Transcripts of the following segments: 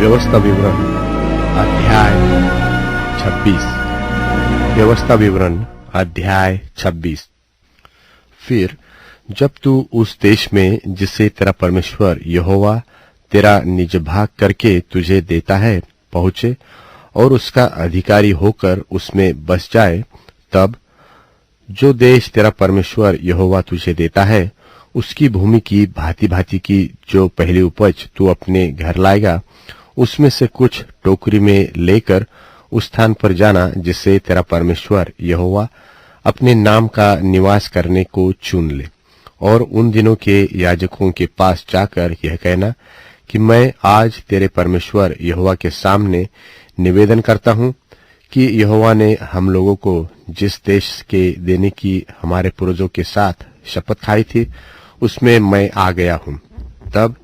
व्यवस्था विवरण अध्याय 26। व्यवस्था विवरण अध्याय 26। फिर जब तू उस देश में जिसे तेरा परमेश्वर यहोवा तेरा निज भाग करके तुझे देता है पहुंचे और उसका अधिकारी होकर उसमें बस जाए, तब जो देश तेरा परमेश्वर यहोवा तुझे देता है उसकी भूमि की भांति भांति की जो पहली उपज तू अपने घर लाएगा, उसमें से कुछ टोकरी में लेकर उस स्थान पर जाना जिसे तेरा परमेश्वर यहोवा अपने नाम का निवास करने को चुन ले। और उन दिनों के याजकों के पास जाकर यह कहना कि मैं आज तेरे परमेश्वर यहोवा के सामने निवेदन करता हूं कि यहोवा ने हम लोगों को जिस देश के देने की हमारे पूर्वजों के साथ शपथ खाई थी उसमें मैं आ गया हूं। तब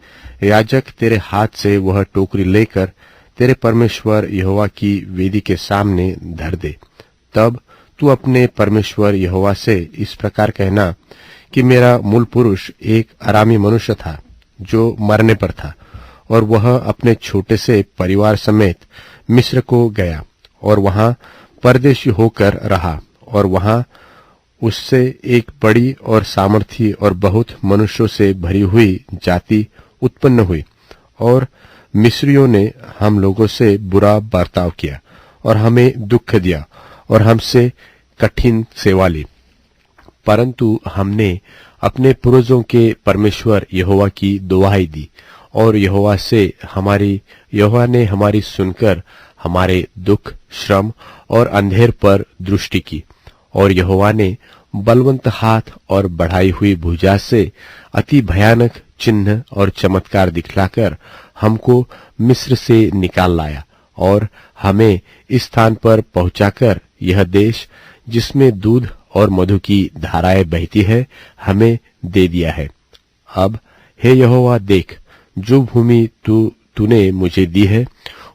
याजक तेरे हाथ से वह टोकरी लेकर तेरे परमेश्वर यहोवा की वेदी के सामने धर दे। तब तू अपने परमेश्वर यहोवा से इस प्रकार कहना कि मेरा मूल पुरुष एक अरामी मनुष्य था जो मरने पर था, और वह अपने छोटे से परिवार समेत मिस्र को गया और वहां परदेशी होकर रहा, और वहां उससे एक बड़ी और सामर्थी और बहुत मनुष्यों से भरी हुई जाति उत्पन्न हुई। और मिस्रियों ने हम लोगों से बुरा बर्ताव किया और हमें दुख दिया और हमसे कठिन सेवा ली, परंतु हमने अपने पूर्वजों के परमेश्वर यहोवा की दुहाई दी, और यहोवा ने हमारी सुनकर हमारे दुख, श्रम और अंधेर पर दृष्टि की। और यहोवा ने बलवंत हाथ और बढ़ाई हुई भुजा से अति भयानक चिन्ह और चमत्कार दिखलाकर हमको मिस्र से निकाल लाया, और हमें इस स्थान पर पहुंचाकर यह देश जिसमें दूध और मधु की धाराएं बहती है हमें दे दिया है। अब हे यहोवा देख, जो भूमि तूने मुझे दी है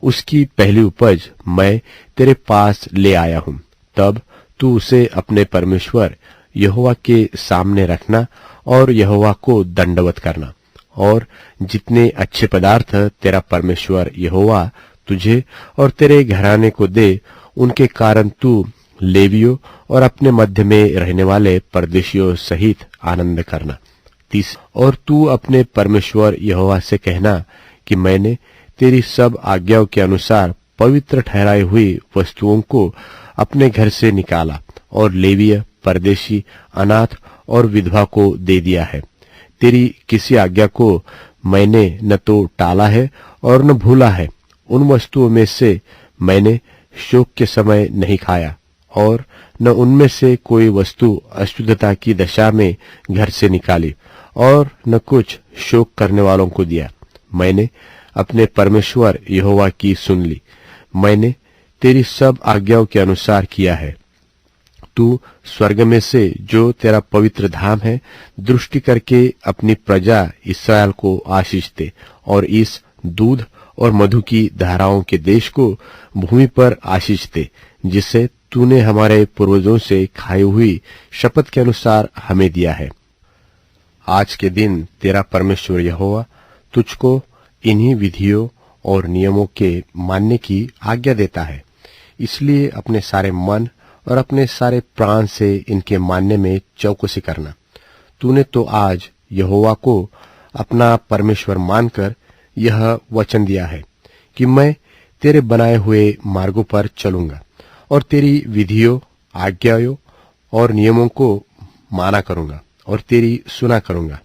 उसकी पहली उपज मैं तेरे पास ले आया हूं। तब तू उसे अपने परमेश्वर यहोवा के सामने रखना और यहोवा को दंडवत करना, और जितने अच्छे पदार्थ तेरा परमेश्वर यहोवा तुझे और तेरे घराने को दे उनके कारण तू लेवियों और अपने मध्य में रहने वाले परदेशियों सहित आनंद करना। और तू अपने परमेश्वर यहोवा से कहना कि मैंने तेरी सब आज्ञाओं के अनुसार पवित्र ठहराई हुई वस्तुओं को अपने घर से निकाला और लेवीय, परदेशी, अनाथ और विधवा को दे दिया है। तेरी किसी आज्ञा को मैंने न तो टाला है और न भूला है। उन वस्तुओं में से मैंने शोक के समय नहीं खाया, और न उनमें से कोई वस्तु अशुद्धता की दशा में घर से निकाली, और न कुछ शोक करने वालों को दिया। मैंने अपने परमेश्वर यहोवा की सुन ली। मैंने तेरी सब आज्ञाओं के अनुसार किया है। तू स्वर्ग में से जो तेरा पवित्र धाम है दृष्टि करके अपनी प्रजा इस्राएल को आशीष दे, और इस दूध और मधु की धाराओं के देश को भूमि पर आशीष दे, जिसे तूने हमारे पूर्वजों से खाई हुई शपथ के अनुसार हमें दिया है। आज के दिन तेरा परमेश्वर यहोवा तुझको इन्हीं विधियों और नियमों के मानने की आज्ञा देता है, इसलिए अपने सारे मन और अपने सारे प्राण से इनके मानने में चौकसी करना। तूने तो आज यहोवा को अपना परमेश्वर मानकर यह वचन दिया है कि मैं तेरे बनाए हुए मार्गों पर चलूंगा और तेरी विधियों, आज्ञाओं और नियमों को माना करूंगा और तेरी सुना करूंगा।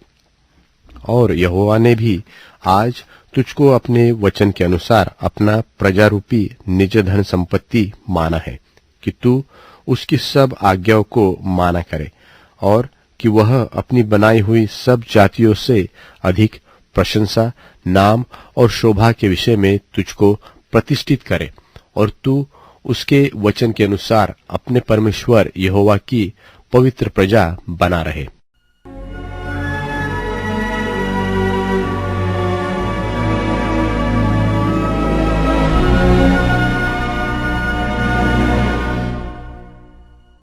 और यहोवा ने भी आज तुझको अपने वचन के अनुसार अपना प्रजारूपी निज धन संपत्ति माना है कि तू उसकी सब आज्ञाओं को माना करे, और कि वह अपनी बनाई हुई सब जातियों से अधिक प्रशंसा, नाम और शोभा के विषय में तुझको प्रतिष्ठित करे, और तू उसके वचन के अनुसार अपने परमेश्वर यहोवा की पवित्र प्रजा बना रहे।